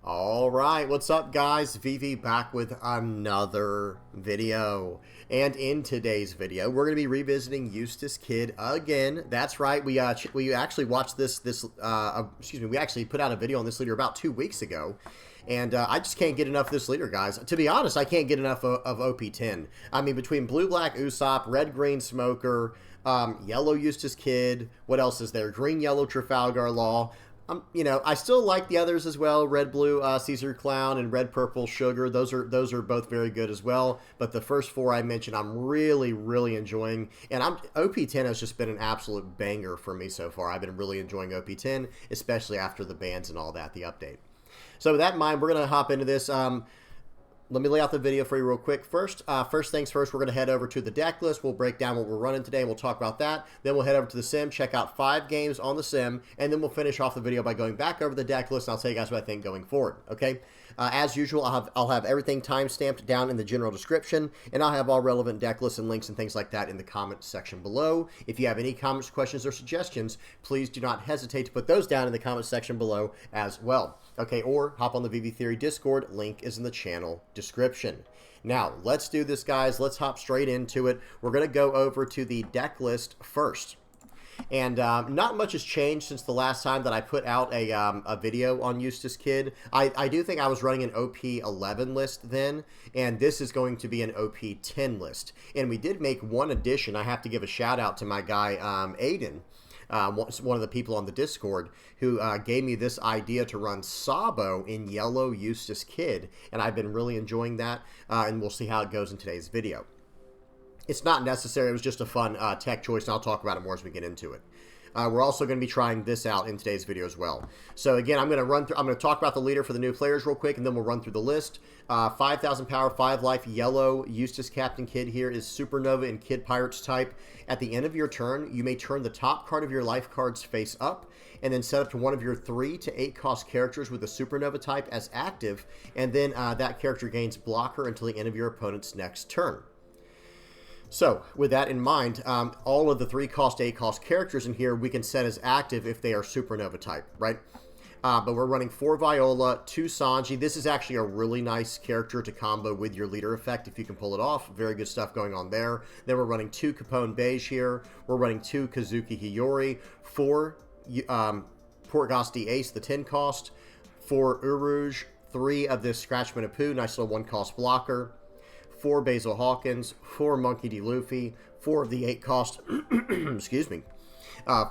All right, what's up, guys? VV back with another video. And in today's video, we're going to be revisiting Eustass Kid again. That's right. We actually watched we actually put out a video on this leader about 2 weeks ago. And I just can't get enough of this leader, guys. To be honest, I can't get enough of OP10. I mean, between Blue Black Usopp, Red Green Smoker, Yellow Eustass Kid, what else is there? Green Yellow Trafalgar Law. I still like the others as well. Red Blue Caesar Clown and Red Purple Sugar. Those are both very good as well. But the first four I mentioned, I'm really enjoying. And OP10 has just been an absolute banger for me so far. I've been really enjoying OP10, especially after the bans and all that, the update. So with that in mind, we're gonna hop into this. Let me lay out the video for you real quick. First things first, we're going to head over to the deck list. We'll break down what we're running today, and we'll talk about that. Then we'll head over to the sim, check out 5 games on the sim, and then we'll finish off the video by going back over the deck list, and I'll tell you guys what I think going forward, okay? As usual, I'll have everything time-stamped down in the general description, and I'll have all relevant deck lists and links and things like that in the comment section below. If you have any comments, questions, or suggestions, please do not hesitate to put those down in the comment section below as well. Okay, or hop on the VV Theory Discord. Link is in the channel description. Now, let's do this, guys. Let's hop straight into it. We're going to go over to the deck list first. And not much has changed since the last time that I put out a video on Eustass Kid. I do think I was running an OP11 list then, and this is going to be an OP10 list. And we did make one addition. I have to give a shout out to my guy Aiden. One of the people on the Discord who gave me this idea to run Sabo in Yellow Eustass Kid, and I've been really enjoying that, and we'll see how it goes in today's video. It's not necessary, it was just a fun tech choice, and I'll talk about it more as we get into it. We're also going to be trying this out in today's video as well. So again, I'm going to talk about the leader for the new players real quick, and then we'll run through the list. 5,000 power, 5 life, Yellow Eustass Captain Kid here is Supernova and Kid Pirates type. At the end of your turn, you may turn the top card of your life cards face up, and then set up to one of your 3 to 8 cost characters with a Supernova type as active, and then that character gains blocker until the end of your opponent's next turn. So, with that in mind, all of the 3 cost, 8 cost characters in here we can set as active if they are Supernova type, right? But we're running 4 Viola, 2 Sanji. This is actually a really nice character to combo with your leader effect if you can pull it off. Very good stuff going on there. Then we're running 2 Capone Beige here. We're running 2 Kazuki Hiyori, 4 Portgosti Ace, the 10 cost, 4 Urouge, 3 of this Scratchman Apu, nice little 1 cost blocker, 4 Basil Hawkins, 4 Monkey D. Luffy, 4 of the 8 cost, excuse me,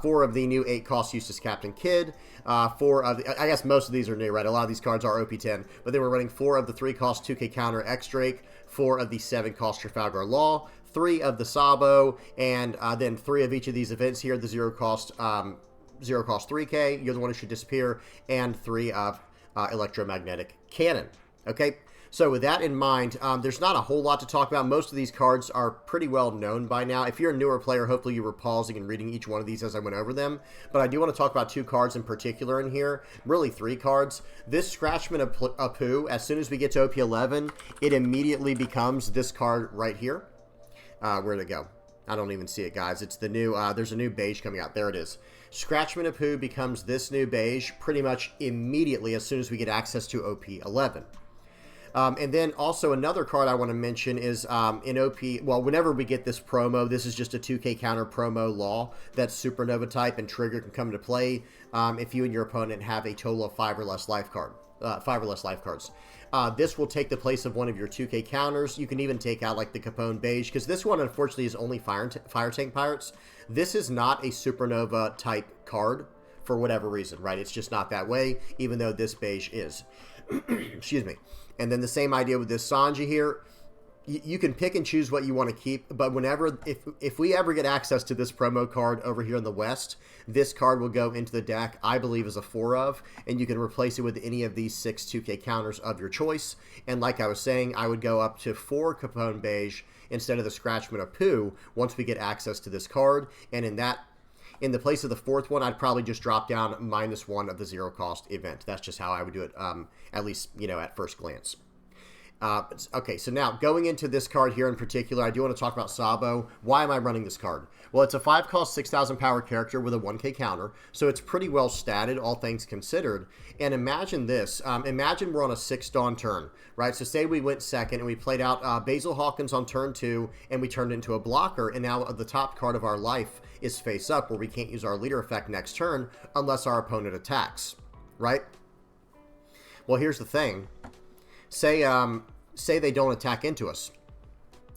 4 of the new 8 cost Eustass Captain Kid, 4 of the, I guess most of these are new, right? A lot of these cards are OP10, but then we're running 4 of the 3 cost 2K counter X Drake, 4 of the 7 cost Trafalgar Law, 3 of the Sabo, and then 3 of each of these events here, the 0 cost 3K, you're the one who should disappear, and 3 of Electromagnetic Cannon, okay? So with that in mind, there's not a whole lot to talk about. Most of these cards are pretty well known by now. If you're a newer player, hopefully you were pausing and reading each one of these as I went over them. But I do want to talk about 2 cards in particular in here. Really 3 cards. This Scratchman Apu, as soon as we get to OP11, it immediately becomes this card right here. Where'd it go? I don't even see it, guys. It's the new, there's a new beige coming out. There it is. Scratchman Apu becomes this new beige pretty much immediately as soon as we get access to OP11. And then also another card I want to mention is in OP, well, whenever we get this promo, this is just a 2K counter promo law that's Supernova type, and trigger can come into play if you and your opponent have a total of 5 or less life cards. This will take the place of one of your 2K counters. You can even take out like the Capone Beige, because this one unfortunately is only Fire Tank Pirates. This is not a Supernova type card for whatever reason, right? It's just not that way, even though this beige is. Excuse me. And then the same idea with this Sanji here. You can pick and choose what you want to keep, but whenever, if we ever get access to this promo card over here in the West, this card will go into the deck, I believe, as a 4 of, and you can replace it with any of these 6 2K counters of your choice. And like I was saying, I would go up to 4 Capone Beige instead of the Scratchman Apu once we get access to this card. And in the place of the 4th one, I'd probably just drop down -1 of the 0 cost event. That's just how I would do it, at least, at first glance. Okay, so now going into this card here in particular, I do want to talk about Sabo. Why am I running this card? Well, it's a 5-cost, 6,000 power character with a 1k counter, so it's pretty well statted, all things considered. And imagine this. Imagine we're on a 6 Dawn turn, right? So say we went second and we played out Basil Hawkins on turn 2, and we turned into a blocker, and now the top card of our life is face up, where we can't use our leader effect next turn unless our opponent attacks, right? Well, here's the thing. Say they don't attack into us.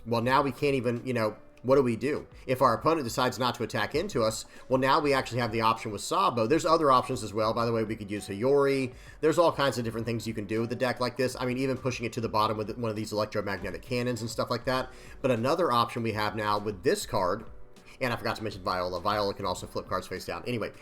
Well, now we can't even, you know, what do we do? If our opponent decides not to attack into us, well, now we actually have the option with Sabo. There's other options as well. By the way, we could use Hiyori. There's all kinds of different things you can do with a deck like this. I mean, even pushing it to the bottom with one of these electromagnetic cannons and stuff like that. But another option we have now with this card, and I forgot to mention Viola. Viola can also flip cards face down. Anyway,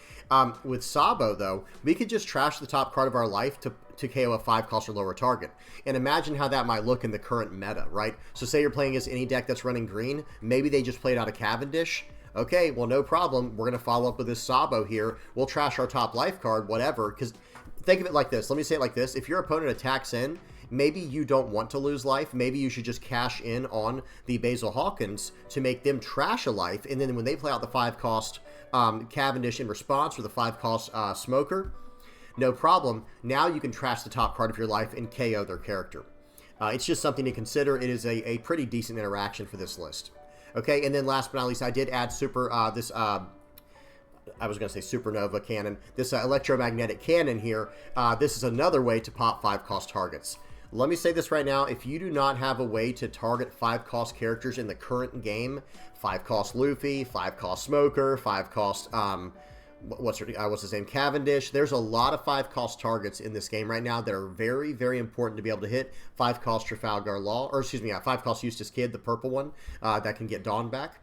with Sabo, though, we could just trash the top card of our life to KO a 5-cost or lower target. And imagine how that might look in the current meta, right? So say you're playing against any deck that's running green. Maybe they just played out a Cavendish. Okay, well, no problem. We're going to follow up with this Sabo here. We'll trash our top life card, whatever. Because think of it like this. Let me say it like this. If your opponent attacks in, maybe you don't want to lose life. Maybe you should just cash in on the Basil Hawkins to make them trash a life. And then when they play out the 5-cost Cavendish in response, or the 5-cost Smoker, no problem. Now you can trash the top card of your life and KO their character. It's just something to consider. It is a pretty decent interaction for this list. Okay, and then last but not least, I did add I was going to say Supernova Cannon. This electromagnetic cannon here, this is another way to pop 5-cost targets. Let me say this right now. If you do not have a way to target 5-cost characters in the current game, 5-cost Luffy, 5-cost Smoker, 5-cost, what's his name, Cavendish, there's a lot of 5-cost targets in this game right now that are very, very important to be able to hit. 5-cost Trafalgar Law, or excuse me, 5-cost Eustass Kid, the purple one, that can get Dawn back.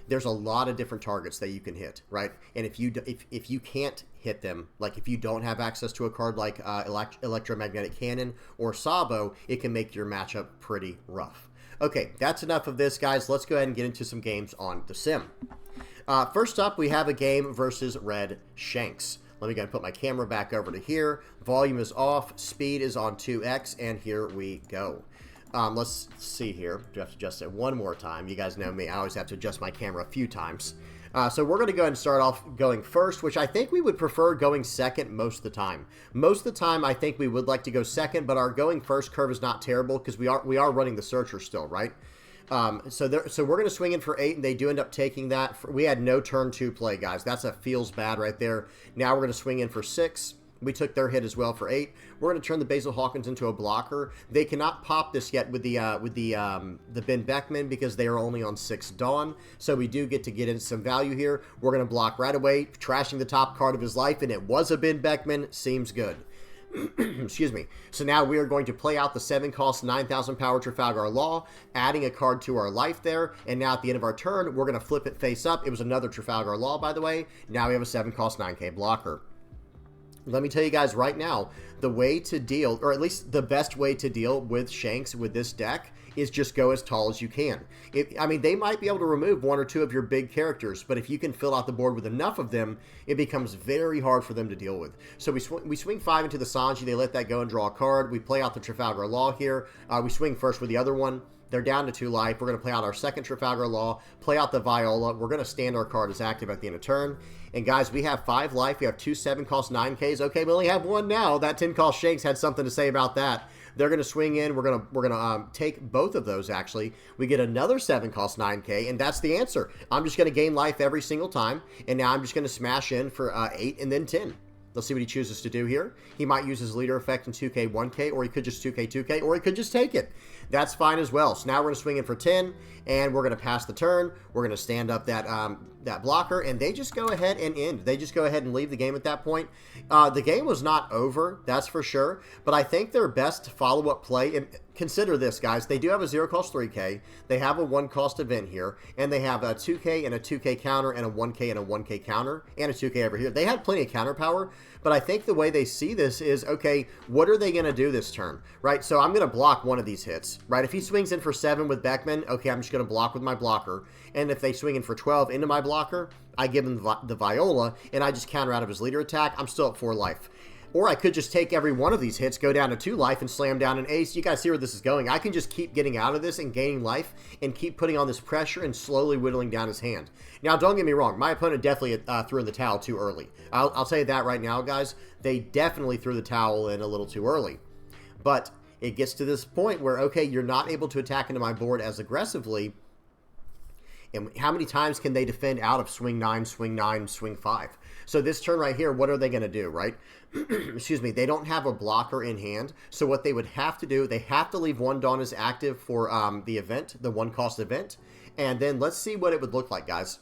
There's a lot of different targets that you can hit, right? And if you can't hit them, like if you don't have access to a card like Electromagnetic Cannon or Sabo, it can make your matchup pretty rough. Okay, that's enough of this, guys. Let's go ahead and get into some games on the sim. First up, we have a game versus Red Shanks. Let me go and put my camera back over to here. Volume is off, speed is on 2x, and here we go. Let's see here. Do I have to adjust it one more time? You guys know me. I always have to adjust my camera a few times. So we're going to go ahead and start off going first, which I think we would prefer going second most of the time. Most of the time, I think we would like to go second, but our going first curve is not terrible because we are running the Searcher still, right? So we're going to swing in for 8, and they do end up taking that. We had no turn 2 play, guys. That's a feels bad right there. Now we're going to swing in for 6. We took their hit as well for 8. We're going to turn the Basil Hawkins into a blocker. They cannot pop this yet with the Ben Beckman because they are only on 6 Dawn. So we do get in some value here. We're going to block right away, trashing the top card of his life, and it was a Ben Beckman. Seems good. Excuse me. So now we are going to play out the 7-cost 9,000 power Trafalgar Law, adding a card to our life there. And now at the end of our turn, we're going to flip it face up. It was another Trafalgar Law, by the way. Now we have a 7-cost 9k blocker. Let me tell you guys right now, the way to deal, or at least the best way to deal with Shanks with this deck, is just go as tall as you can. I mean, they might be able to remove 1 or 2 of your big characters, but if you can fill out the board with enough of them, it becomes very hard for them to deal with. So we swing 5 into the Sanji, they let that go and draw a card. We play out the Trafalgar Law here. We swing first with the other one. They're down to 2 life. We're going to play out our second Trafalgar Law, play out the Viola. We're going to stand our card as active at the end of turn. And guys, we have 5 life. We have 2 7-cost 9Ks. Okay, we only have 1 now. That 10-cost Shanks had something to say about that. They're going to swing in. We're gonna take both of those, actually. We get another 7-cost 9K, and that's the answer. I'm just going to gain life every single time, and now I'm just going to smash in for 8 and then 10. Let's see what he chooses to do here. He might use his leader effect in 2K, 1K, or he could just 2K, 2K, or he could just take it. That's fine as well. So now we're going to swing in for 10, and we're going to pass the turn. We're going to stand up that blocker, and they just go ahead and end. They just go ahead and leave the game at that point. The game was not over, that's for sure, but I think their best follow-up play, and consider this, guys. They do have a 0-cost 3K. They have a 1-cost event here, and they have a 2K and a 2K counter and a 1K and a 1K counter and a 2K over here. They had plenty of counter power, but I think the way they see this is, okay, what are they going to do this turn, right? So I'm going to block one of these hits, right? If he swings in for 7 with Beckman, okay, I'm just going to block with my blocker. And if they swing in for 12 into my blocker, I give him the Viola, and I just counter out of his leader attack. I'm still at 4 life. Or I could just take every one of these hits, go down to 2 life, and slam down an ace. You guys see where this is going. I can just keep getting out of this and gaining life and keep putting on this pressure and slowly whittling down his hand. Now, don't get me wrong. My opponent definitely threw in the towel too early. I'll tell you that right now, guys. They definitely threw the towel in a little too early. But it gets to this point where, okay, you're not able to attack into my board as aggressively. And how many times can they defend out of swing 9, swing 5? So this turn right here, what are they going to do, right? Excuse me, they don't have a blocker in hand. So what they would have to do, they have to leave 1 Dawn as active for the event, the 1-cost event. And then let's see what it would look like, guys.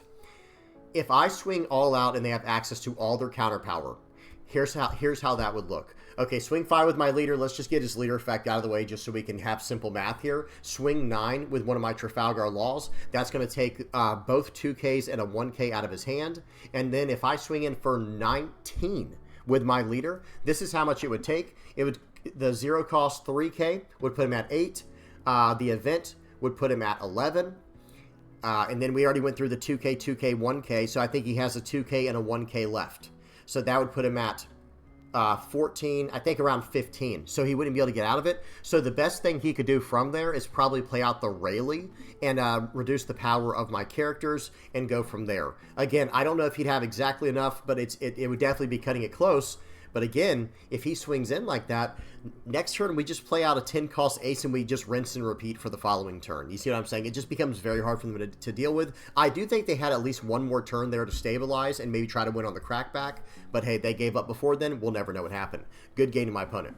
If I swing all out and they have access to all their counter power, here's how that would look. Okay, swing 5 with my leader. Let's just get his leader effect out of the way just so we can have simple math here. Swing 9 with one of my Trafalgar Laws. That's going to take both 2Ks and a 1K out of his hand. And then if I swing in for 19 with my leader, this is how much it would take. The 0-cost 3K would put him at 8. The event would put him at 11. And then we already went through the 2K, 2K, 1K. So I think he has a 2K and a 1K left. So that would put him at 14, I think around 15. So he wouldn't be able to get out of it. So the best thing he could do from there is probably play out the Rayleigh and reduce the power of my characters and go from there. Again, I don't know if he'd have exactly enough, but it would definitely be cutting it close. But again, if he swings in like that, next turn we just play out a 10-cost ace and we just rinse and repeat for the following turn. You see what I'm saying? It just becomes very hard for them to deal with. I do think they had at least one more turn there to stabilize and maybe try to win on the crackback. But hey, they gave up before then. We'll never know what happened. Good game to my opponent.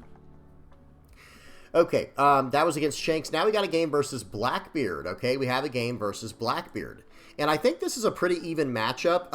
Okay, that was against Shanks. Now we got a game versus Blackbeard. Okay, we have a game versus Blackbeard. And I think this is a pretty even matchup.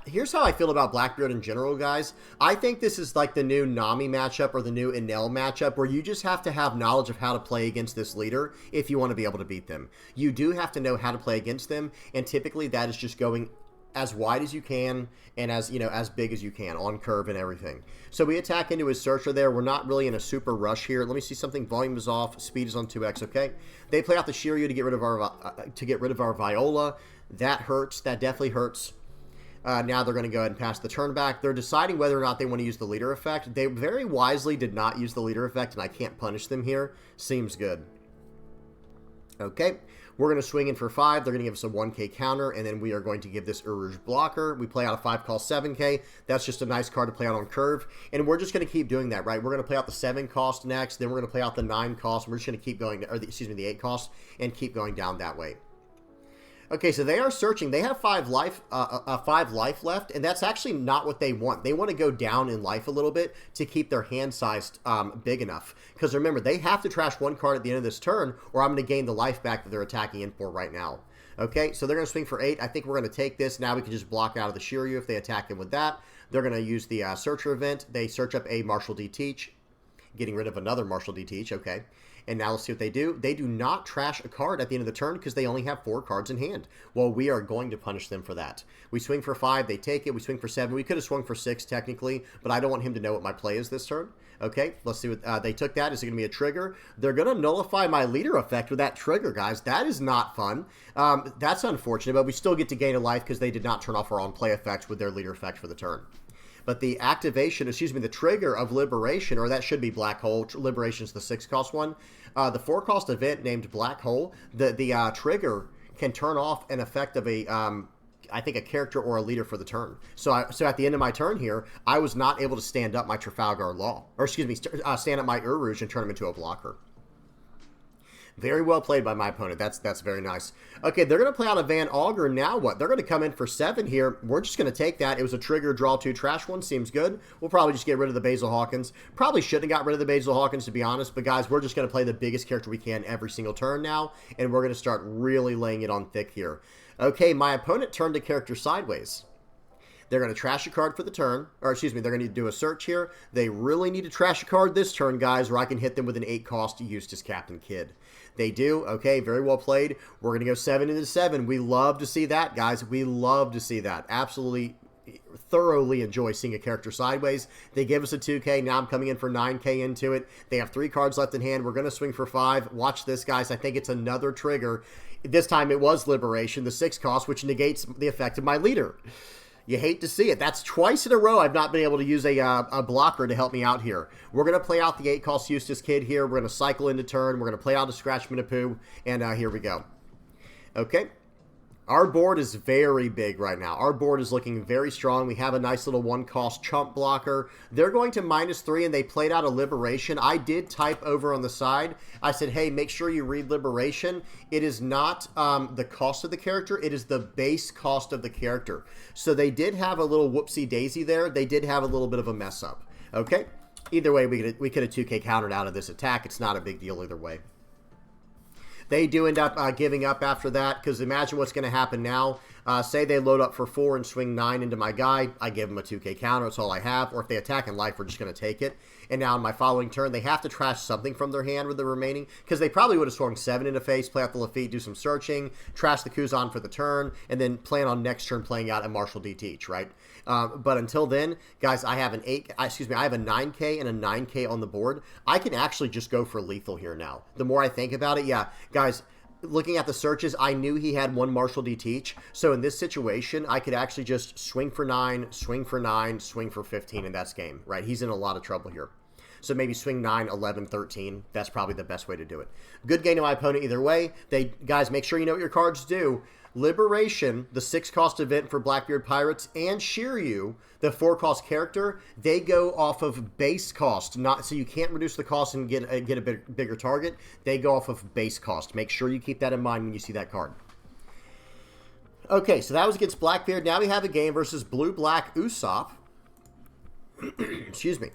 Here's how I feel about Blackbeard in general, guys. I think this is like the new Nami matchup or the new Enel matchup where you just have to have knowledge of how to play against this leader if you want to be able to beat them. You do have to know how to play against them, and typically that is just going as wide as you can and as, you know, as big as you can on curve and everything. So we attack into his Searcher there. We're not really in a super rush here. Let me see something. Volume is off. Speed is on 2x. Okay. They play out the Shiryu to get rid of our Viola. That hurts. That definitely hurts. Now they're going to go ahead and pass the turn back. They're deciding whether or not they want to use the leader effect. They very wisely did not use the leader effect, and I can't punish them here. Seems good. Okay. We're going to swing in for 5. They're going to give us a 1K counter, and then we are going to give this Uruj blocker. We play out a 5-cost 7K. That's just a nice card to play out on curve, and we're just going to keep doing that, right? We're going to play out the 7-cost next, then we're going to play out the 9-cost. We're just going to keep going, or the 8-cost, and keep going down that way. Okay, so they are searching. They have 5 life left, and that's actually not what they want. They want to go down in life a little bit to keep their hand size big enough. Because remember, they have to trash 1 card at the end of this turn, or I'm going to gain the life back that they're attacking in for right now. Okay, so they're going to swing for 8. I think we're going to take this. Now we can just block out of the Shiryu if they attack them with that. They're going to use the Searcher event. They search up a Martial D Teach, getting rid of another Martial D Teach. Okay. And now let's see what they do. They do not trash a card at the end of the turn because they only have 4 cards in hand. Well, we are going to punish them for that. We swing for 5. They take it. We swing for 7. We could have swung for 6 technically, but I don't want him to know what my play is this turn. Okay, let's see what they took that. Is it going to be a trigger? They're going to nullify my leader effect with that trigger, guys. That is not fun. That's unfortunate, but we still get to gain a life because they did not turn off our on-play effects with their leader effect for the turn. But the activation, the trigger of Liberation, or that should be Black Hole. Liberation is the 6-cost one. The 4-cost event named Black Hole, the trigger can turn off an effect of a, I think, a character or a leader for the turn. So at the end of my turn here, I was not able to stand up my Trafalgar Law. Or stand up my Uruj and turn him into a blocker. Very well played by my opponent. That's very nice. Okay, they're going to play out a Van Augur. Now what? They're going to come in for 7 here. We're just going to take that. It was a trigger, draw 2, trash 1. Seems good. We'll probably just get rid of the Basil Hawkins. Probably shouldn't have got rid of the Basil Hawkins, to be honest. But guys, we're just going to play the biggest character we can every single turn now. And we're going to start really laying it on thick here. Okay, my opponent turned a character sideways. They're going to trash a card for the turn. Or, they're going to do a search here. They really need to trash a card this turn, guys, or I can hit them with an 8-cost Eustass Captain Kidd. They do. Okay, very well played. We're going to go 7 into 7. We love to see that, guys. We love to see that. Absolutely, thoroughly enjoy seeing a character sideways. They give us a 2K. Now I'm coming in for 9K into it. They have 3 cards left in hand. We're going to swing for 5. Watch this, guys. I think it's another trigger. This time it was Liberation, the 6-cost, which negates the effect of my leader. You hate to see it. That's twice in a row I've not been able to use a blocker to help me out here. We're going to play out the 8-cost Eustass Kid here. We're going to cycle into turn. We're going to play out a Scratch Minapoo, and here we go. Okay. Our board is very big right now. Our board is looking very strong. We have a nice little 1-cost chump blocker. They're going to -3, and they played out a Liberation. I did type over on the side. I said, hey, make sure you read Liberation. It is not the cost of the character. It is the base cost of the character. So they did have a little whoopsie-daisy there. They did have a little bit of a mess up. Okay? Either way, we could have 2K countered out of this attack. It's not a big deal either way. They do end up giving up after that, because imagine what's going to happen now. Say they load up for 4 and swing 9 into my guy. I give them a 2K counter. That's all I have. Or if they attack in life, we're just going to take it. And now in my following turn, they have to trash something from their hand with the remaining, because they probably would have swung 7 into face, play out the Lafitte, do some searching, trash the Kuzan for the turn, and then plan on next turn playing out a Marshall D Teach, right? But until then, guys, I have I have a 9K and a 9K on the board. I can actually just go for lethal here now. The more I think about it, yeah, guys, looking at the searches, I knew he had 1 Marshall D Teach. So in this situation, I could actually just swing for 9, swing for 9, swing for 15, and that's game, right? He's in a lot of trouble here. So maybe swing 9, 11, 13. That's probably the best way to do it. Good game to my opponent either way. Guys, make sure you know what your cards do. Liberation, the 6-cost event for Blackbeard Pirates, and Shiryu, the 4-cost character, they go off of base cost. So you can't reduce the cost and get a bigger target. They go off of base cost. Make sure you keep that in mind when you see that card. Okay, so that was against Blackbeard. Now we have a game versus Blue-Black Usopp. Excuse me.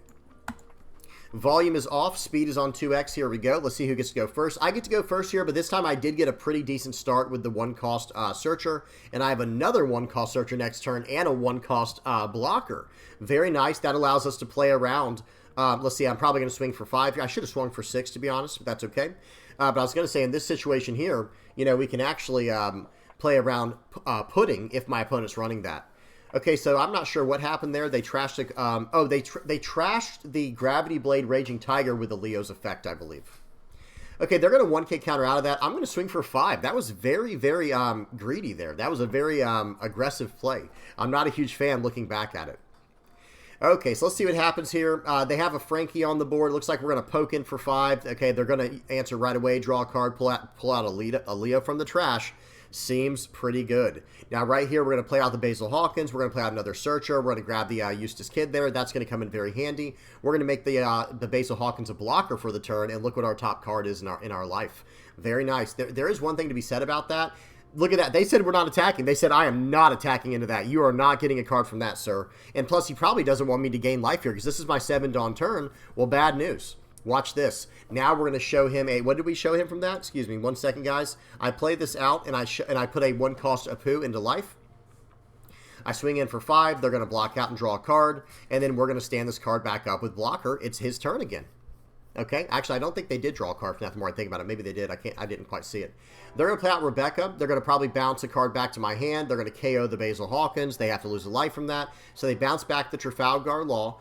Volume is off. Speed is on 2x. Here we go. Let's see who gets to go first. I get to go first here, but this time I did get a pretty decent start with the 1-cost searcher, and I have another 1-cost searcher next turn and a 1-cost blocker. Very nice. That allows us to play around. Let's see. I'm probably going to swing for 5. I should have swung for 6, to be honest, but that's okay. But I was going to say, in this situation here, you know, we can actually play around pudding if my opponent's running that. Okay, so I'm not sure what happened there. They trashed the, they trashed the Gravity Blade Raging Tiger with the Leo's effect, I believe. Okay, they're going to 1K counter out of that. I'm going to swing for 5. That was very, very greedy there. That was a very aggressive play. I'm not a huge fan looking back at it. Okay, so let's see what happens here. They have a Frankie on the board. Looks like we're going to poke in for 5. Okay, they're going to answer right away, draw a card, pull out a Leo from the trash. Seems pretty good. Now, right here, we're going to play out the Basil Hawkins. We're going to play out another Searcher. We're going to grab the Eustass Kid there. That's going to come in very handy. We're going to make the Basil Hawkins a blocker for the turn, and look what our top card is in our life. Very nice. There is one thing to be said about that. Look at that. They said we're not attacking. They said I am not attacking into that. You are not getting a card from that, sir. And plus, he probably doesn't want me to gain life here because this is my 7 Dawn turn. Well, bad news. Watch this. Now we're going to show him a... What did we show him from that? Excuse me. 1 second, guys. I play this out, and I put a 1-cost Apu into life. I swing in for 5. They're going to block out and draw a card. And then we're going to stand this card back up with blocker. It's his turn again. Okay? Actually, I don't think they did draw a card from that the more I think about it. Maybe they did. I didn't quite see it. They're going to play out Rebecca. They're going to probably bounce a card back to my hand. They're going to KO the Basil Hawkins. They have to lose a life from that. So they bounce back the Trafalgar Law.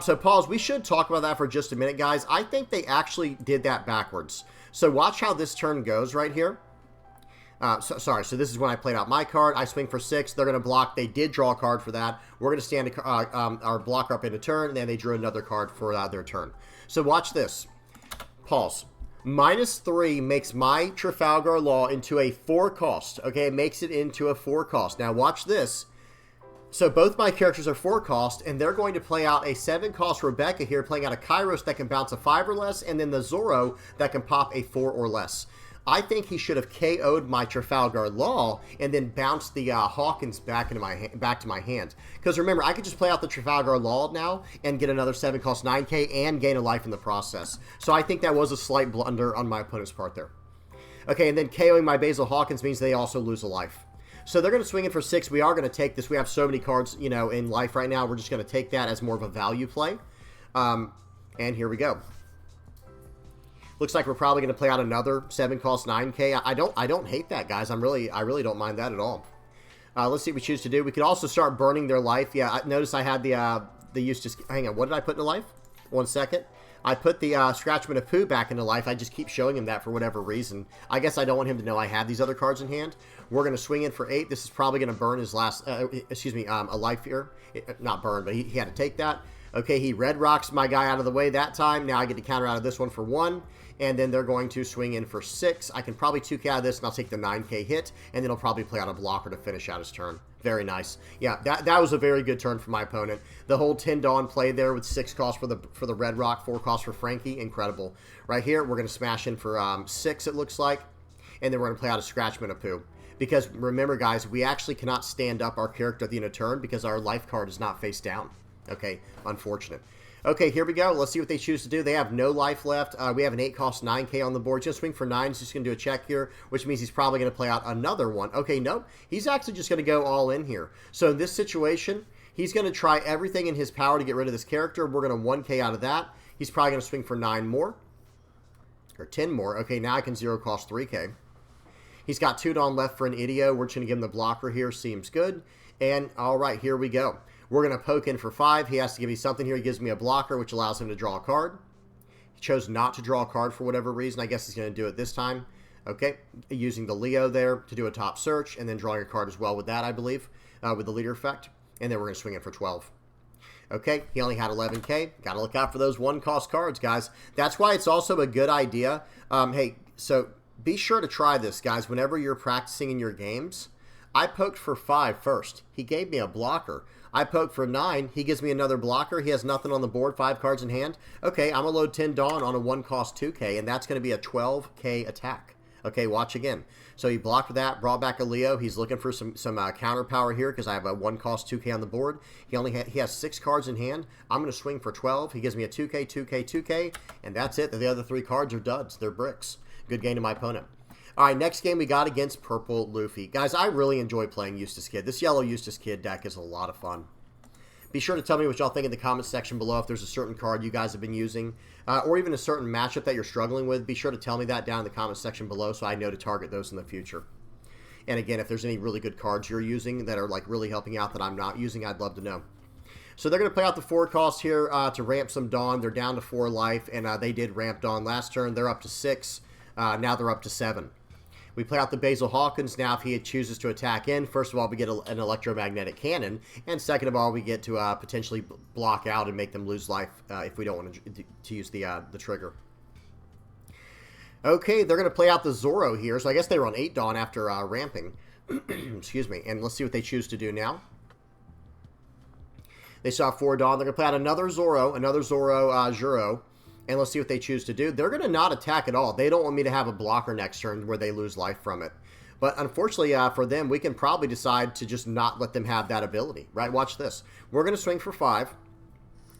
So pause. We should talk about that for just a minute, guys. I think they actually did that backwards. So watch how this turn goes right here. Sorry, so this is when I played out my card. I swing for 6. They're going to block. They did draw a card for that. We're going to stand our blocker up in a turn, and then they drew another card for their turn. So watch this. Pause. -3 makes my Trafalgar Law into a 4-cost. Okay, it makes it into a 4-cost. Now watch this. So both my characters are 4-cost, and they're going to play out a 7-cost Rebecca here, playing out a Kairos that can bounce a 5 or less, and then the Zoro that can pop a 4 or less. I think he should have KO'd my Trafalgar Law and then bounced the Hawkins back to my hand. Because remember, I could just play out the Trafalgar Law now and get another 7-cost 9K and gain a life in the process. So I think that was a slight blunder on my opponent's part there. Okay, and then KOing my Basil Hawkins means they also lose a life. So they're going to swing in for 6. We are going to take this. We have so many cards, you know, in life right now. We're just going to take that as more of a value play. And here we go. Looks like we're probably going to play out another 7-cost 9K. I don't hate that, guys. I really don't mind that at all. Let's see what we choose to do. We could also start burning their life. Yeah, notice I had the Eustass. Hang on, what did I put in life? 1 second. I put the Scratchman of Pooh back into life. I just keep showing him that for whatever reason. I guess I don't want him to know I have these other cards in hand. We're going to swing in for 8. This is probably going to burn his last, a life here. Not burn, but he had to take that. Okay, he red rocks my guy out of the way that time. Now I get to counter out of this one for 1. And then they're going to swing in for 6. I can probably 2K out of this, and I'll take the 9K hit. And then he'll probably play out a blocker to finish out his turn. Very nice. Yeah, that was a very good turn for my opponent. The whole 10 Dawn play there with 6 costs for the red rock, 4 costs for Frankie. Incredible. Right here, we're going to smash in for 6, it looks like. And then we're going to play out a Scratchman of Pooh. Because remember, guys, we actually cannot stand up our character at the end of turn because our life card is not face down. Okay, unfortunate. Okay, here we go. Let's see what they choose to do. They have no life left. We have an 8 cost 9K on the board. He's going to swing for 9. He's just going to do a check here, which means he's probably going to play out another one. Okay, nope. He's actually just going to go all in here. So in this situation, he's going to try everything in his power to get rid of this character. We're going to 1K out of that. He's probably going to swing for 9 more. Or 10 more. Okay, now I can 0 cost 3K. He's got 2 Dawn left for an Idio. We're just going to give him the blocker here. Seems good. And all right, here we go. We're going to poke in for 5. He has to give me something here. He gives me a blocker, which allows him to draw a card. He chose not to draw a card for whatever reason. I guess he's going to do it this time. Okay, using the Leo there to do a top search, and then drawing a card as well with that, I believe, with the leader effect. And then we're going to swing it for 12. Okay, he only had 11K. Got to look out for those 1-cost cards, guys. That's why it's also a good idea. Hey, so be sure to try this, guys, whenever you're practicing in your games. I poked for 5 first. He gave me a blocker. I poked for 9. He gives me another blocker. He has nothing on the board, 5 cards in hand. Okay, I'm going to load 10 Dawn on a 1-cost 2K, and that's going to be a 12K attack. Okay, watch again. So he blocked that, brought back a Leo. He's looking for some counter power here because I have a 1-cost 2K on the board. He has 6 cards in hand. I'm going to swing for 12. He gives me a 2K, 2K, 2K, and that's it. The other 3 cards are duds. They're bricks. Good game to my opponent. All right, next game we got against Purple Luffy. Guys, I really enjoy playing Eustass Kid. This yellow Eustass Kid deck is a lot of fun. Be sure to tell me what y'all think in the comments section below. If there's a certain card you guys have been using, or even a certain matchup that you're struggling with, be sure to tell me that down in the comments section below so I know to target those in the future. And again, if there's any really good cards you're using that are like really helping out that I'm not using, I'd love to know. So they're going to play out the 4 cost here to ramp some Dawn. They're down to 4 life, and they did ramp Dawn last turn. They're up to 6. Now they're up to 7. We play out the Basil Hawkins. Now if he chooses to attack in, first of all, we get an electromagnetic cannon. And second of all, we get to potentially block out and make them lose life if we don't want to use the trigger. Okay, they're going to play out the Zoro here. So I guess they were on 8 Dawn after ramping. Excuse me. And let's see what they choose to do now. They saw 4 Dawn. They're going to play out another Zoro Juro. And let's see what they choose to do. They're going to not attack at all. They don't want me to have a blocker next turn where they lose life from it. But unfortunately for them, we can probably decide to just not let them have that ability. Right? Watch this. We're going to swing for 5.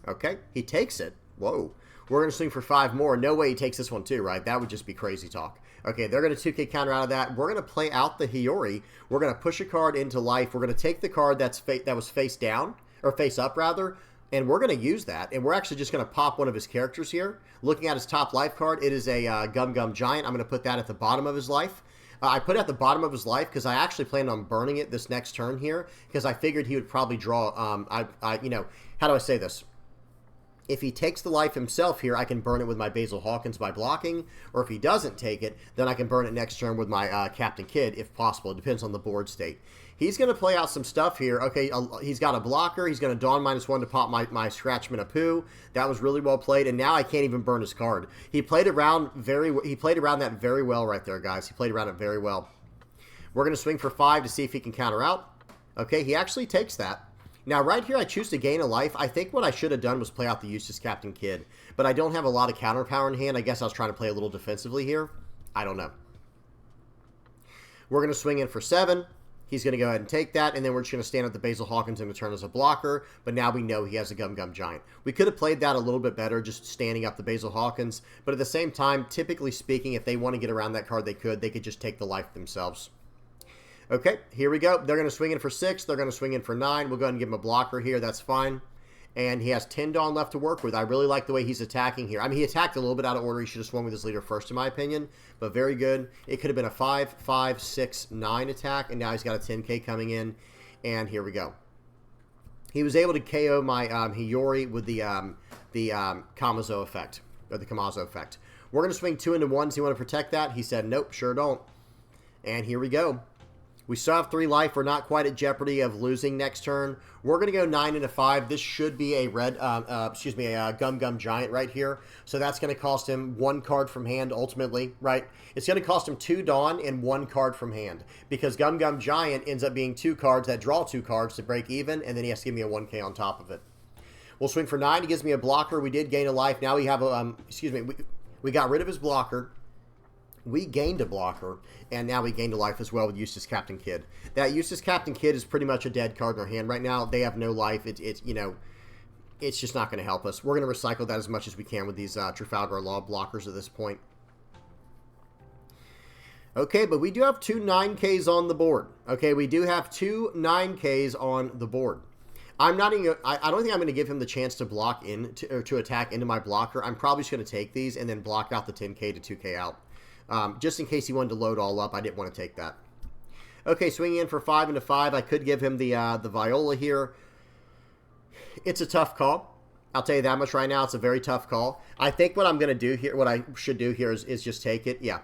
Okay. He takes it. Whoa. We're going to swing for 5 more. No way he takes this one too, right? That would just be crazy talk. Okay, they're going to 2K counter out of that. We're going to play out the Hiyori. We're going to push a card into life. We're going to take the card that was face down, or face up rather, and we're going to use that, and we're actually just going to pop one of his characters here. Looking at his top life card, it is a Gum Gum Giant. I'm going to put that at the bottom of his life. I put it at the bottom of his life because I actually planned on burning it this next turn here because I figured he would probably draw, you know, how do I say this? If he takes the life himself here, I can burn it with my Basil Hawkins by blocking, or if he doesn't take it, then I can burn it next turn with my Captain Kidd, if possible. It depends on the board state. He's going to play out some stuff here. Okay, he's got a blocker. He's going to Dawn -1 to pop my Scratchman of Pooh. That was really well played, and now I can't even burn his card. He played around that very well right there, guys. He played around it very well. We're going to swing for 5 to see if he can counter out. Okay, he actually takes that. Now, right here, I choose to gain a life. I think what I should have done was play out the Eustass Captain Kidd, but I don't have a lot of counter power in hand. I guess I was trying to play a little defensively here. I don't know. We're going to swing in for 7. He's going to go ahead and take that, and then we're just going to stand up the Basil Hawkins and return as a blocker, but now we know he has a Gum Gum Giant. We could have played that a little bit better, just standing up the Basil Hawkins, but at the same time, typically speaking, if they want to get around that card, they could just take the life themselves. Okay, here we go. They're going to swing in for 6. They're going to swing in for 9. We'll go ahead and give him a blocker here. That's fine. And he has 10 Dawn left to work with. I really like the way he's attacking here. I mean, he attacked a little bit out of order. He should have swung with his leader first, in my opinion. But very good. It could have been a 5, 5, 6, 9 attack. And now he's got a 10K coming in. And here we go. He was able to KO my Hiyori with the Kamazo effect. or the Kamazo effect. We're going to swing 2 into 1. Does he want to protect that? He said, nope, sure don't. And here we go. We still have 3 life. We're not quite at jeopardy of losing next turn. We're going to go 9 into 5. This should be a a Gum Gum Giant right here. So that's going to cost him 1 card from hand ultimately, right? It's going to cost him 2 Dawn and 1 card from hand because Gum Gum Giant ends up being 2 cards that draw 2 cards to break even, and then he has to give me a 1K on top of it. We'll swing for 9. He gives me a blocker. We did gain a life. Now we have a, we got rid of his blocker. We gained a blocker, and now we gained a life as well with Eustass Captain Kidd. That Eustass Captain Kidd is pretty much a dead card in our hand right now. They have no life. It's just not going to help us. We're going to recycle that as much as we can with these Trafalgar Law blockers at this point. Okay, but we do have 2 9Ks on the board. Okay, we do have 2 9Ks on the board. I'm not even. I don't think I'm going to give him the chance to block in or to attack into my blocker. I'm probably just going to take these and then block out the 10K to 2K out. Just in case he wanted to load all up, I didn't want to take that. Okay, swinging in for 5 into 5. I could give him the Viola here. It's a tough call. I'll tell you that much right now. It's a very tough call. I think what I'm going to do here, what I should do here is just take it. Yeah.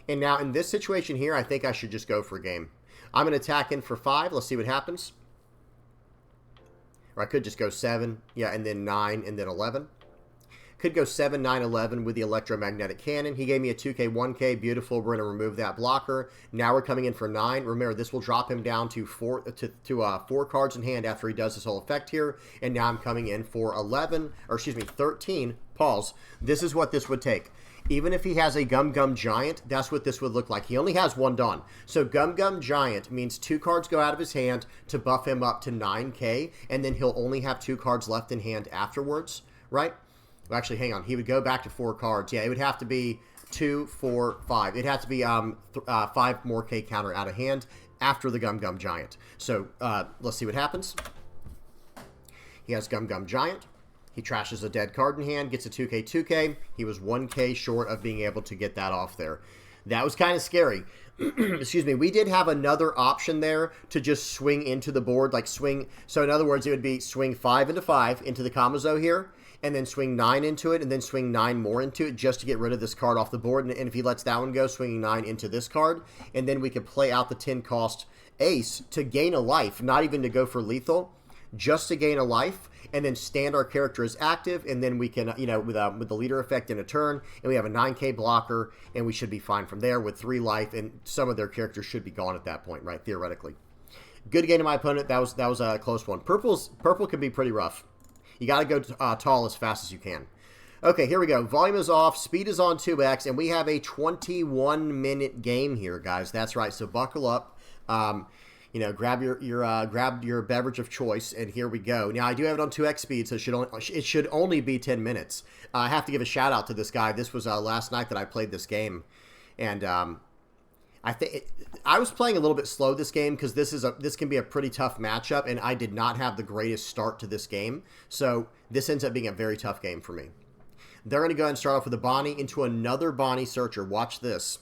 And now in this situation here, I think I should just go for a game. I'm going to attack in for 5. Let's see what happens. Or I could just go 7. Yeah, and then 9 and then 11. Could go 7, 9, 11 with the electromagnetic cannon. He gave me a 2K, 1K. Beautiful. We're going to remove that blocker. Now we're coming in for 9. Remember, this will drop him down to 4 cards in hand after he does this whole effect here. And now I'm coming in for 13. Pause. This is what this would take. Even if he has a Gum Gum Giant, that's what this would look like. He only has 1 Dawn. So Gum Gum Giant means 2 cards go out of his hand to buff him up to 9K. And then he'll only have 2 cards left in hand afterwards, right? Actually, hang on. He would go back to 4 cards. Yeah, it would have to be 2, 4, 5. It'd have to be 5 more K counter out of hand after the Gum Gum Giant. So let's see what happens. He has Gum Gum Giant. He trashes a dead card in hand, gets a 2K, 2K. He was 1K short of being able to get that off there. That was kind of scary. Excuse me. We did have another option there to just swing into the board, like swing. So in other words, it would be swing 5 into 5 into the Kamazo here, and then swing 9 into it, and then swing 9 more into it just to get rid of this card off the board. And if he lets that one go, swinging 9 into this card, and then we could play out the 10 cost ace to gain a life, not even to go for lethal, just to gain a life, and then stand our character as active, and then we can, with the leader effect in a turn, and we have a 9K blocker, and we should be fine from there with 3 life, and some of their characters should be gone at that point, right, theoretically. Good game to my opponent. That was a close one. Purple can be pretty rough. You got to go tall as fast as you can. Okay, here we go. Volume is off. Speed is on 2x, and we have a 21-minute game here, guys. That's right, so buckle up. Grab your beverage of choice, and here we go. Now, I do have it on 2x speed, so it should only be 10 minutes. I have to give a shout-out to this guy. This was last night that I played this game, and I was playing a little bit slow this game because this can be a pretty tough matchup, and I did not have the greatest start to this game, so this ends up being a very tough game for me. They're going to go ahead and start off with a Bonney into another Bonney Searcher. Watch this.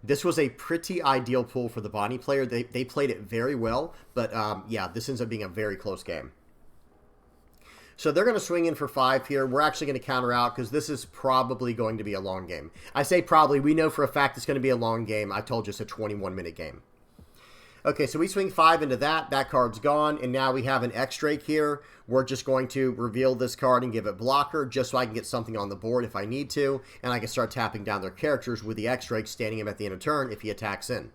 This was a pretty ideal pull for the Bonney player. They played it very well, but yeah, this ends up being a very close game. So they're going to swing in for 5 here. We're actually going to counter out because this is probably going to be a long game. I say probably. We know for a fact it's going to be a long game. I told you it's a 21-minute game. Okay, so we swing 5 into that. That card's gone, and now we have an X-Drake here. We're just going to reveal this card and give it blocker just so I can get something on the board if I need to, and I can start tapping down their characters with the X-Drake, standing him at the end of turn if he attacks in.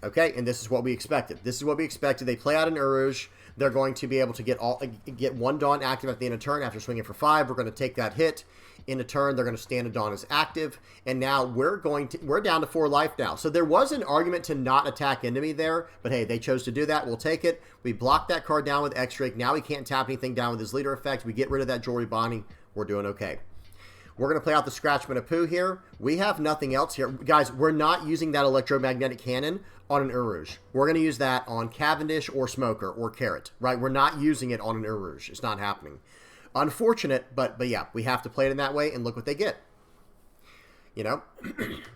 Okay, and this is what we expected. This is what we expected. They play out an Uruj. They're going to be able to get 1 Dawn active at the end of turn after swinging for 5. We're going to take that hit. In a turn, they're going to stand a Dawn as active, and now we're down to 4 life now. So there was an argument to not attack into me there, but hey, they chose to do that. We'll take it. We block that card down with X-Drake. Now he can't tap anything down with his leader effect. We get rid of that Jewelry Bonney. We're doing okay. We're going to play out the Scratchman of Pooh here. We have nothing else here. Guys, we're not using that electromagnetic cannon on an Uruj. We're going to use that on Cavendish or Smoker or Carrot, right? We're not using it on an Uruj. It's not happening. Unfortunate, but yeah, we have to play it in that way, and look what they get.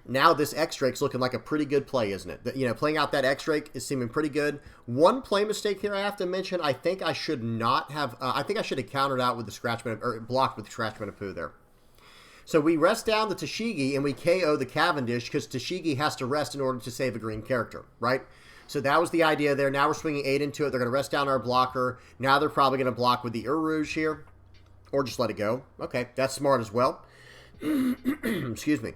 Now this X-Drake's looking like a pretty good play, isn't it? Playing out that X-Drake is seeming pretty good. One play mistake here I have to mention. I think I should not have. I think I should have countered out with the Scratchman or blocked with the Scratchman of Pooh there. So we rest down the Tashigi and we KO the Cavendish because Tashigi has to rest in order to save a green character, right? So that was the idea there. Now we're swinging 8 into it. They're going to rest down our blocker. Now they're probably going to block with the Rouge here. Or just let it go. Okay, that's smart as well. Excuse me.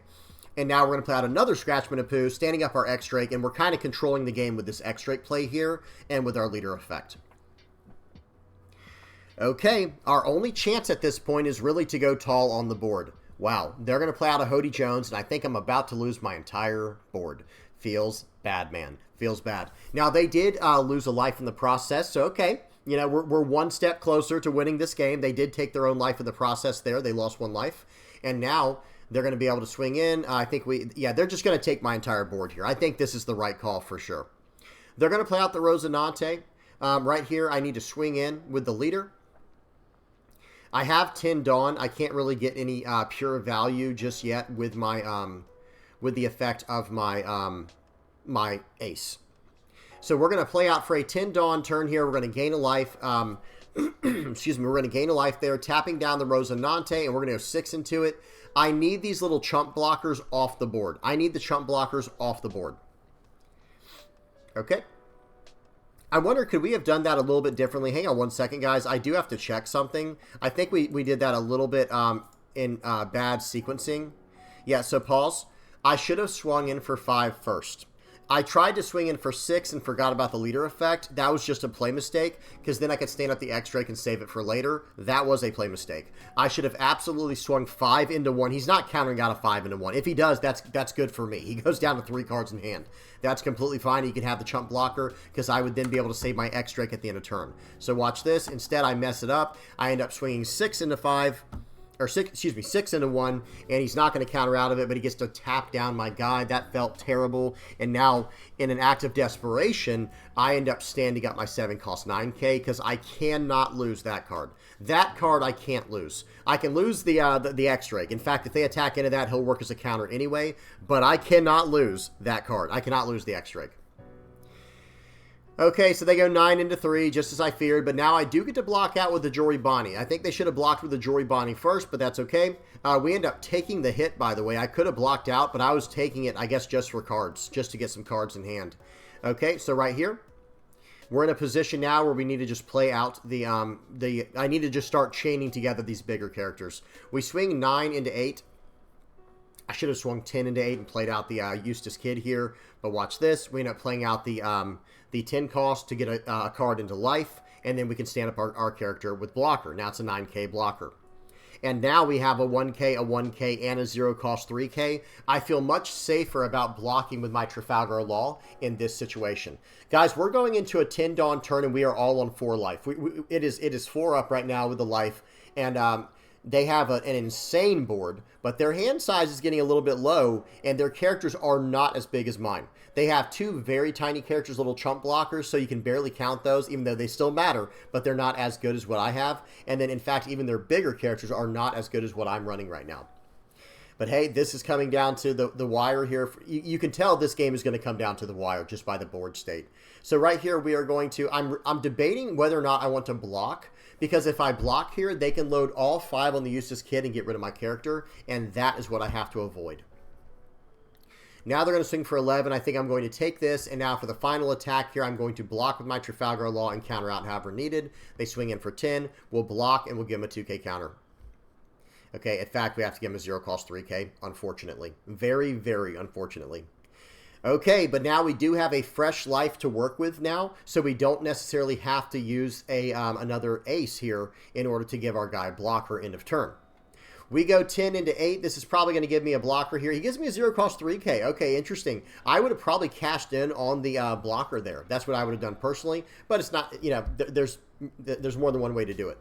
And now we're going to play out another Scratchman of Pooh, standing up our X-Drake, and we're kind of controlling the game with this X-Drake play here and with our leader effect. Okay, our only chance at this point is really to go tall on the board. Wow, they're going to play out a Hody Jones, and I think I'm about to lose my entire board. Feels bad, man. Feels bad. Now, they did lose a life in the process, so okay. You know, we're one step closer to winning this game. They did take their own life in the process there. They lost 1 life. And now they're going to be able to swing in. I think they're just going to take my entire board here. I think this is the right call for sure. They're going to play out the Rosinante. Right here, I need to swing in with the leader. I have 10 Dawn. I can't really get any pure value just yet with my with the effect of my my ace. So we're going to play out for a 10 Dawn turn here. We're going to gain a life. Excuse me. We're going to gain a life there, tapping down the Rosinante, and we're going to go 6 into it. I need these little chump blockers off the board. I need the chump blockers off the board. Okay. I wonder, could we have done that a little bit differently? Hang on 1 second, guys. I do have to check something. I think we did that a little bit in bad sequencing. Yeah, so pause. I should have swung in for 5 first. I tried to swing in for 6 and forgot about the leader effect. That was just a play mistake, because then I could stand up the X-Drake and save it for later. That was a play mistake. I should have absolutely swung 5 into 1. He's not countering out a 5 into 1. If he does, that's good for me. He goes down to 3 cards in hand. That's completely fine. He can have the chump blocker, because I would then be able to save my X-Drake at the end of turn. So watch this. Instead, I mess it up. I end up swinging 6 into 5. Or 6 into 1, and he's not going to counter out of it, but he gets to tap down my guy. That felt terrible, and now, in an act of desperation, I end up standing up my 7 cost 9k, because I cannot lose that card. That card I can't lose. I can lose the X-Drake. In fact, if they attack into that, he'll work as a counter anyway, but I cannot lose that card. I cannot lose the X-Drake. Okay, so they go 9 into 3, just as I feared, but now I do get to block out with the Jory Bonney. I think they should have blocked with the Jory Bonney first, but that's okay. We end up taking the hit, by the way. I could have blocked out, but I was taking it, I guess, just for cards, just to get some cards in hand. Okay, so right here, we're in a position now where we need to just play out I need to just start chaining together these bigger characters. We swing 9 into 8. I should have swung 10 into 8 and played out the Eustass Kid here, but watch this. We end up playing out the 10 cost to get a card into life, and then we can stand up our character with blocker. Now it's a 9k blocker. And now we have a 1k, a 1k, and a 0 cost 3k. I feel much safer about blocking with my Trafalgar Law in this situation. Guys, we're going into a 10 Dawn turn, and we are all on 4 life. It is 4 up right now with the life, and they have an insane board, but their hand size is getting a little bit low, and their characters are not as big as mine. They have 2 very tiny characters, little chump blockers, so you can barely count those, even though they still matter, but they're not as good as what I have. And then, in fact, even their bigger characters are not as good as what I'm running right now. But hey, this is coming down to the wire here. You can tell this game is going to come down to the wire just by the board state. So right here, we are going to, I'm debating whether or not I want to block, because if I block here, they can load all 5 on the Eustass Kid and get rid of my character, and that is what I have to avoid. Now they're going to swing for 11. I think I'm going to take this, and now for the final attack here, I'm going to block with my Trafalgar Law and counter out however needed. They swing in for 10. We'll block, and we'll give them a 2k counter. Okay, in fact, we have to give them a 0 cost 3k, unfortunately. Very, very unfortunately. Okay, but now we do have a fresh life to work with now, so we don't necessarily have to use another ace here in order to give our guy blocker end of turn. We go 10 into 8. This is probably going to give me a blocker here. He gives me a 0 cost 3k. Okay, interesting. I would have probably cashed in on the blocker there. That's what I would have done personally, but it's not, you know, there's more than one way to do it.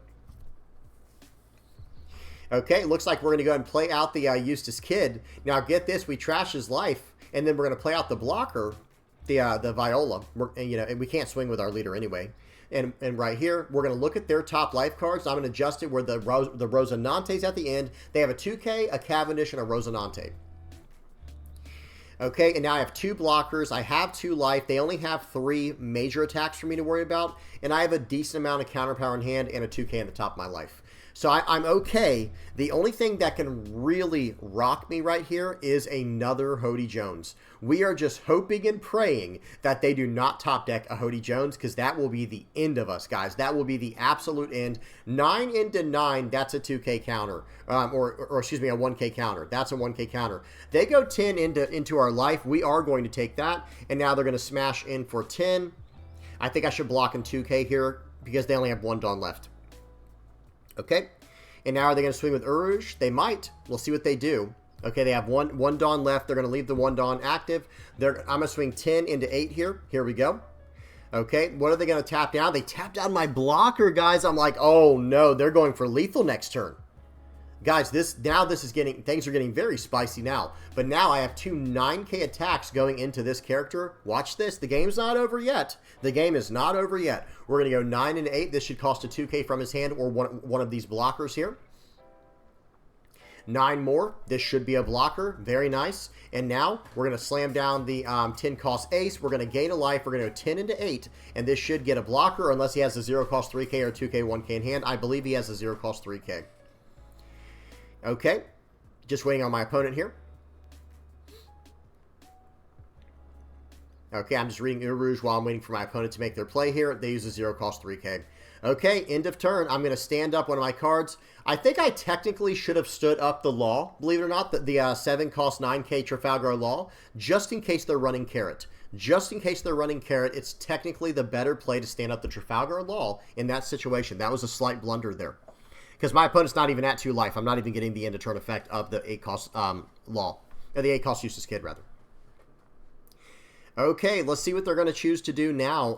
Okay, looks like we're going to go ahead and play out the Eustass Kid. Now, get this. We trash his life, and then we're going to play out the blocker, the Viola. And we can't swing with our leader anyway. And right here, we're going to look at their top life cards. I'm going to adjust it where the Rosinante's at the end. They have a 2k, a Cavendish, and a Rosinante. Okay, and now I have 2 blockers. I have 2 life. They only have 3 major attacks for me to worry about. And I have a decent amount of counter power in hand and a 2k in the top of my life. So I'm okay. The only thing that can really rock me right here is another Hody Jones. We are just hoping and praying that they do not top deck a Hody Jones, because that will be the end of us, guys. That will be the absolute end. 9 into 9, that's a 2K counter. Or excuse me, a 1K counter. That's a 1K counter. They go 10 into our life. We are going to take that. And now they're going to smash in for 10. I think I should block in 2K here because they only have 1 Dawn left. Okay, and now are they going to swing with Uruj? They might. We'll see what they do. Okay, they have one Dawn left. They're going to leave the 1 Dawn active. I'm going to swing 10 into 8 here. Here we go. Okay, what are they going to tap down? They tapped down my blocker, guys. I'm like, oh no, they're going for lethal next turn. Guys, things are getting very spicy now. But now I have 2 9K attacks going into this character. Watch this. The game's not over yet. The game is not over yet. We're going to go 9 and 8. This should cost a 2K from his hand or one of these blockers here. 9 more. This should be a blocker. Very nice. And now we're going to slam down the 10 cost ace. We're going to gain a life. We're going to go 10 into 8. And this should get a blocker unless he has a 0 cost 3K or 2K 1K in hand. I believe he has a 0 cost 3K. Okay, just waiting on my opponent here. Okay, I'm just reading Uruj while I'm waiting for my opponent to make their play here. They use a 0 cost 3K. Okay, end of turn. I'm going to stand up one of my cards. I think I technically should have stood up the Law, believe it or not, the 7 cost 9K Trafalgar Law, just in case they're running Carrot. Just in case they're running Carrot, it's technically the better play to stand up the Trafalgar Law in that situation. That was a slight blunder there. Because my opponent's not even at 2 life. I'm not even getting the end of turn effect of the 8 cost Law. Or the 8 cost Eustass Kid, rather. Okay, let's see what they're going to choose to do now.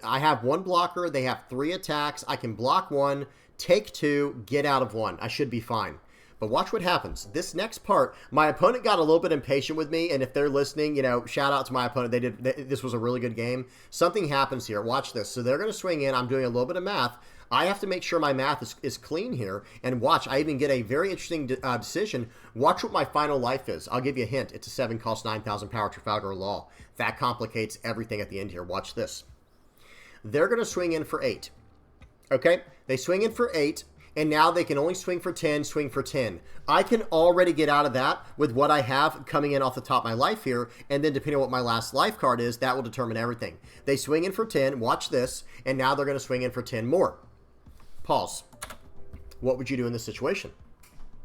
I have 1 blocker. They have 3 attacks. I can block 1, take 2, get out of 1. I should be fine. But watch what happens. This next part, my opponent got a little bit impatient with me, and if they're listening, you know, shout out to my opponent. This was a really good game. Something happens here. Watch this. So they're going to swing in. I'm doing a little bit of math. I have to make sure my math is clean here. And watch, I even get a very interesting decision. Watch what my final life is. I'll give you a hint. It's a 7 cost 9,000 power Trafalgar Law. That complicates everything at the end here. Watch this. They're going to swing in for 8. Okay? They swing in for 8. And now they can only swing for 10, swing for 10. I can already get out of that with what I have coming in off the top of my life here. And then depending on what my last life card is, that will determine everything. They swing in for 10. Watch this. And now they're going to swing in for 10 more. Pause. What would you do in this situation?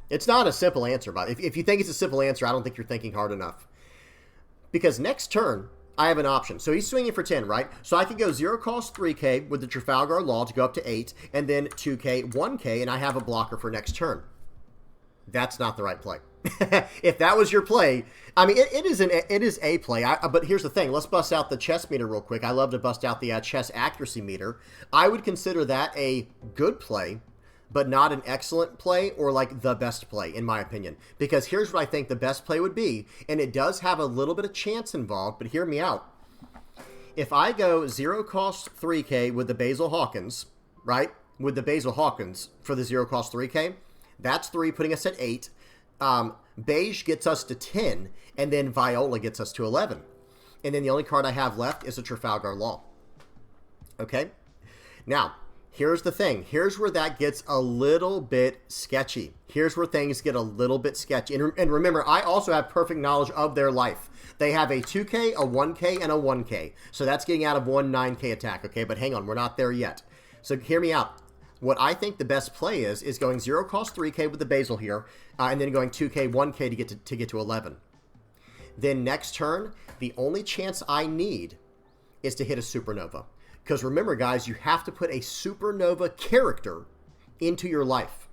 It's not a simple answer, but if you think it's a simple answer, I don't think you're thinking hard enough. Because next turn, I have an option. So he's swinging for 10, right? So I could go 0 cost 3K with the Trafalgar Law to go up to 8, and then 2K, 1K, and I have a blocker for next turn. That's not the right play. If that was your play, I mean, it is a play. But here's the thing. Let's bust out the chess meter real quick. I love to bust out the chess accuracy meter. I would consider that a good play, but not an excellent play or like the best play, in my opinion. Because here's what I think the best play would be, and it does have a little bit of chance involved, but hear me out. If I go 0 cost 3K with the Basil Hawkins, right? With the Basil Hawkins for the 0 cost 3K, that's 3, putting us at 8. Beige gets us to 10, and then Viola gets us to 11. And then the only card I have left is a Trafalgar Law. Okay? Now, here's the thing. Here's where that gets a little bit sketchy. Here's where things get a little bit sketchy. And remember, I also have perfect knowledge of their life. They have a 2K, a 1K, and a 1K. So that's getting out of 1 9K attack, okay? But hang on, we're not there yet. So hear me out. What I think the best play is going 0 cost 3K with the Basil here, and then going 2K, 1K to get to 11. Then next turn, the only chance I need is to hit a Supernova. Because remember, guys, you have to put a Supernova character into your life.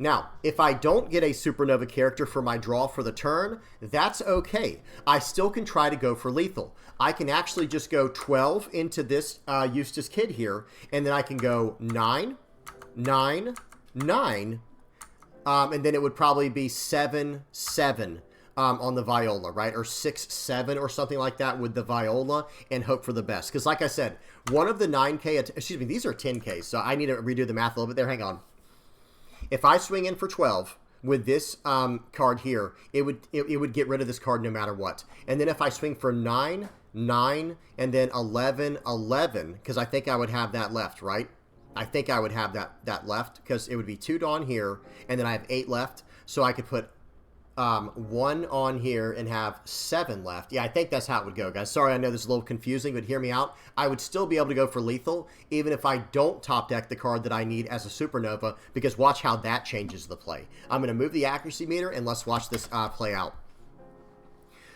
Now, if I don't get a Supernova character for my draw for the turn, that's okay. I still can try to go for lethal. I can actually just go 12 into this Eustass Kid here, and then I can go 9, 9, 9, and then it would probably be 7, 7 on the Viola, right? Or 6, 7 or something like that with the Viola, and hope for the best. Because like I said, one of the 9K, excuse me, these are 10Ks, so I need to redo the math a little bit there. Hang on. If I swing in for 12 with this card here, it would get rid of this card no matter what. And then if I swing for 9, 9, and then 11, 11, because I think I would have that left, right? I think I would have that left, because it would be 2 Dawn here, and then I have 8 left, so I could put 1 on here and have 7 left. Yeah, I think that's how it would go, guys. Sorry, I know this is a little confusing, but hear me out. I would still be able to go for lethal, even if I don't top deck the card that I need as a supernova, because watch how that changes the play. I'm going to move the accuracy meter, and let's watch this play out.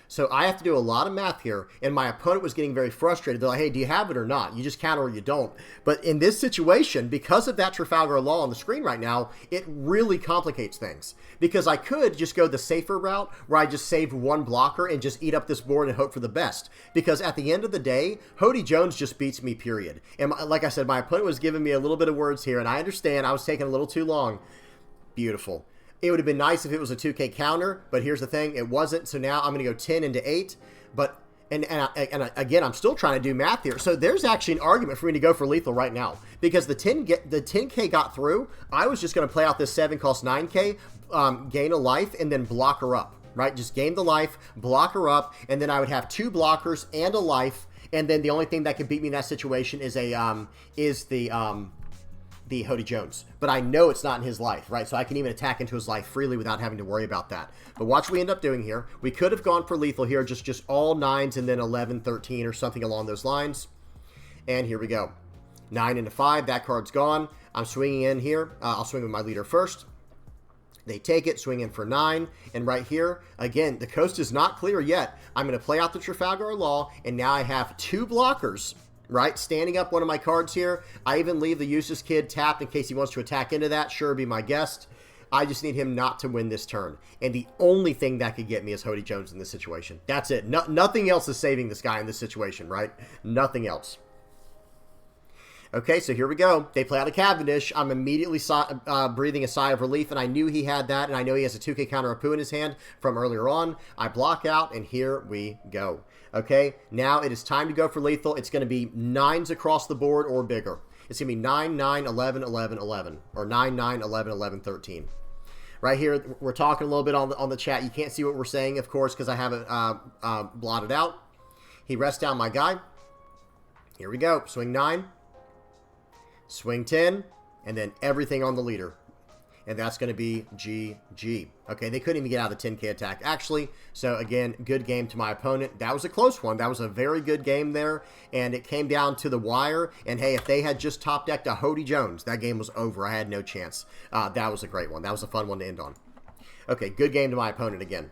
So I have to do a lot of math here, and my opponent was getting very frustrated. They're like, hey, do you have it or not? You just counter or you don't. But in this situation, because of that Trafalgar Law on the screen right now, it really complicates things. Because I could just go the safer route, where I just save 1 blocker and just eat up this board and hope for the best. Because at the end of the day, Hody Jones just beats me, period. And like I said, my opponent was giving me a little bit of words here, and I understand I was taking a little too long. Beautiful. It would have been nice if it was a 2K counter, but here's the thing, it wasn't. So now I'm going to go 10 into 8, but and again, I'm still trying to do math here. So there's actually an argument for me to go for lethal right now, because the 10K got through. I was just going to play out this 7 cost 9K, gain a life, and then block her up, right? Just gain the life, block her up, and then I would have 2 blockers and a life, and then the only thing that could beat me in that situation is the Hody Jones. But I know it's not in his life, right? So I can even attack into his life freely without having to worry about that. But watch what we end up doing here. We could have gone for lethal here, just all 9s and then 11, 13 or something along those lines. And here we go. 9 into 5, that card's gone. I'm swinging in here. I'll swing with my leader first. They take it, swing in for 9, and right here, again, the coast is not clear yet. I'm going to play out the Trafalgar Law, and now I have 2 blockers, right? Standing up one of my cards here. I even leave the Eustass kid tapped in case he wants to attack into that. Sure, be my guest. I just need him not to win this turn. And the only thing that could get me is Hody Jones in this situation. That's it. Nothing else is saving this guy in this situation, right? Nothing else. Okay, so here we go. They play out a Cavendish. I'm immediately breathing a sigh of relief, and I knew he had that, and I know he has a 2K counter Apu in his hand from earlier on. I block out, and here we go. Okay, now it is time to go for lethal. It's going to be 9s across the board or bigger. It's going to be 9, 9, 11, 11, 11, or 9, 9, 11, 11, 13. Right here, we're talking a little bit on the chat. You can't see what we're saying, of course, because I have it blotted out. He rests down my guy. Here we go. Swing 9. Swing 10, and then everything on the leader. And that's going to be GG. Okay, they couldn't even get out of the 10K attack, actually. So, again, good game to my opponent. That was a close one. That was a very good game there. And it came down to the wire. And, hey, if they had just top decked a Hody Jones, that game was over. I had no chance. That was a great one. That was a fun one to end on. Okay, good game to my opponent again.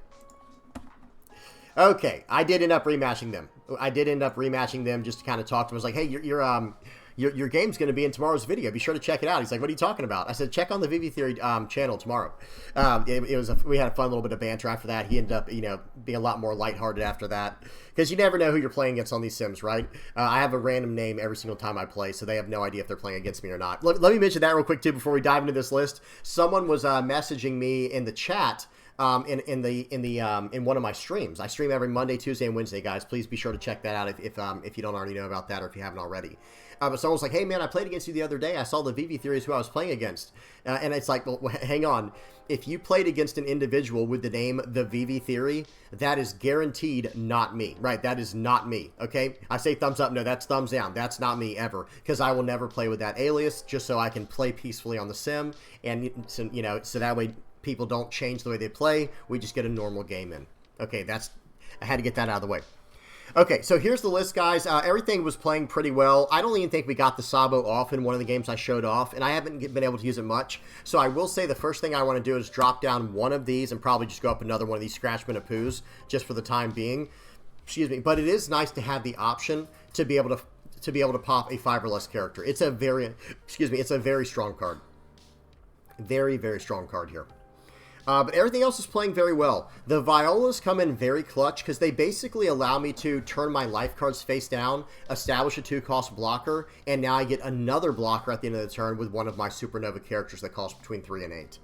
Okay, I did end up rematching them. Just to kind of talk to him. I was like, hey, your game's going to be in tomorrow's video. Be sure to check it out. He's like, what are you talking about? I said, check on the VV Theory channel tomorrow. We had a fun little bit of banter after that. He ended up, being a lot more lighthearted after that. Because you never know who you're playing against on these sims, right? I have a random name every single time I play, so they have no idea if they're playing against me or not. Let me mention that real quick, too, before we dive into this list. Someone was messaging me in the chat in one of my streams. I stream every Monday, Tuesday, and Wednesday, guys. Please be sure to check that out if you don't already know about that or if you haven't already. But someone was like, hey, man, I played against you the other day. I saw the VV Theory is who I was playing against. And it's like, well, hang on. If you played against an individual with the name The VV Theory, that is guaranteed not me, right? That is not me, okay? I say thumbs up. No, that's thumbs down. That's not me ever, because I will never play with that alias just so I can play peacefully on the sim. And, so that way people don't change the way they play. We just get a normal game in. Okay, I had to get that out of the way. Okay, so here's the list, guys. Everything was playing pretty well. I don't even think we got the Sabo off in one of the games I showed off, and I haven't been able to use it much. So I will say the first thing I want to do is drop down one of these and probably just go up another one of these Scratchman Apus just for the time being. Excuse me, but it is nice to have the option to be able to pop a 5 or less character. It's a very strong card. Very, very strong card here. But everything else is playing very well. The Violas come in very clutch because they basically allow me to turn my life cards face down, establish a 2-cost blocker, and now I get another blocker at the end of the turn with one of my Supernova characters that costs between 3 and 8.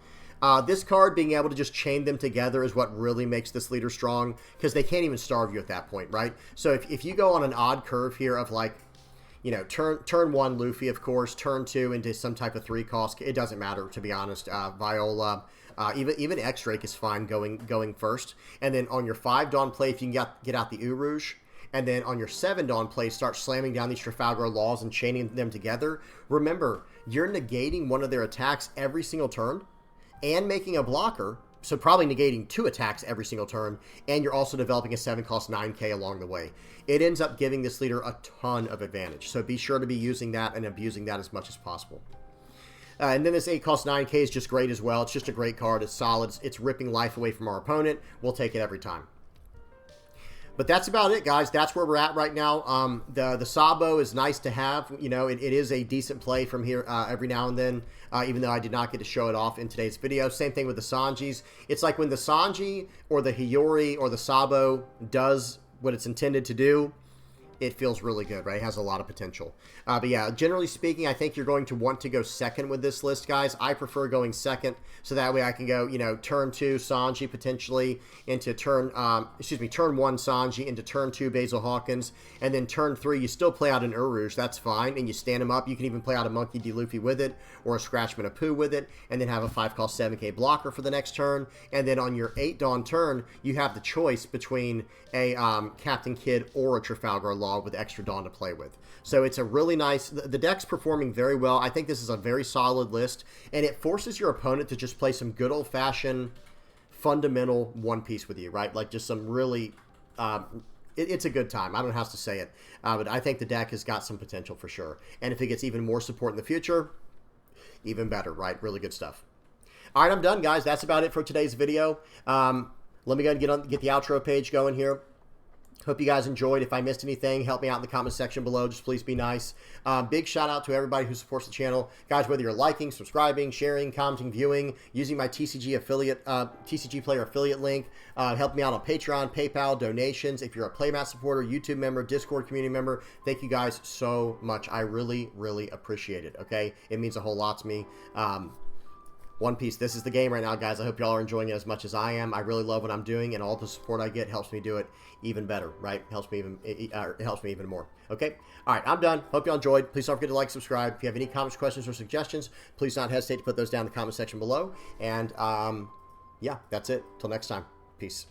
This card, being able to just chain them together is what really makes this leader strong, because they can't even starve you at that point, right? So if you go on an odd curve here of like, turn 1 Luffy, of course, turn 2 into some type of 3-cost, it doesn't matter, to be honest. Viola, even X-Drake is fine going first. And then on your 5 Dawn play, if you can get out the Urouge, and then on your 7 Dawn play, start slamming down these Trafalgar Laws and chaining them together, remember, you're negating one of their attacks every single turn and making a blocker, so probably negating 2 attacks every single turn, and you're also developing a 7-cost 9k along the way. It ends up giving this leader a ton of advantage, so be sure to be using that and abusing that as much as possible. And then this 8-cost 9k is just great as well. It's just a great card. It's solid. It's ripping life away from our opponent. We'll take it every time. But that's about it, guys. That's where we're at right now. The Sabo is nice to have. You know, it is a decent play from here every now and then, even though I did not get to show it off in today's video. Same thing with the Sanjis. It's like when the Sanji or the Hiyori or the Sabo does what it's intended to do, it feels really good, right? It has a lot of potential. But yeah, generally speaking, I think you're going to want to go second with this list, guys. I prefer going second, so that way I can go, you know, turn 2 Sanji potentially into turn 1 Sanji into turn 2 Basil Hawkins, and then turn 3 you still play out an Uruj, that's fine, and you stand him up. You can even play out a Monkey D. Luffy with it, or a Scratchman of Pooh with it, and then have a 5-cost 7k blocker for the next turn, and then on your 8 Dawn turn, you have the choice between a Captain Kidd or a Trafalgar Law with extra Dawn to play with. So it's a really nice, the deck's performing very well. I think this is a very solid list, and it forces your opponent to just play some good old-fashioned fundamental One Piece with you, right? Like just some really, it's a good time. I don't know how else to say it, but I think the deck has got some potential for sure. And if it gets even more support in the future, even better, right? Really good stuff. All right, I'm done, guys. That's about it for today's video. Let me go ahead and get the outro page going here. Hope you guys enjoyed. If I missed anything, help me out in the comment section below. Just please be nice. Big shout out to everybody who supports the channel. Guys, whether you're liking, subscribing, sharing, commenting, viewing, using my TCG affiliate, TCG player affiliate link, help me out on Patreon, PayPal, donations. If you're a Playmat supporter, YouTube member, Discord community member, thank you guys so much. I really, really appreciate it, okay? It means a whole lot to me. One Piece, this is the game right now, guys. I hope y'all are enjoying it as much as I am. I really love what I'm doing, and all the support I get helps me do it even better, right? It helps me even more. Okay? All right, I'm done. Hope y'all enjoyed. Please don't forget to like, subscribe. If you have any comments, questions, or suggestions, please don't hesitate to put those down in the comment section below. And, yeah, that's it. Till next time. Peace.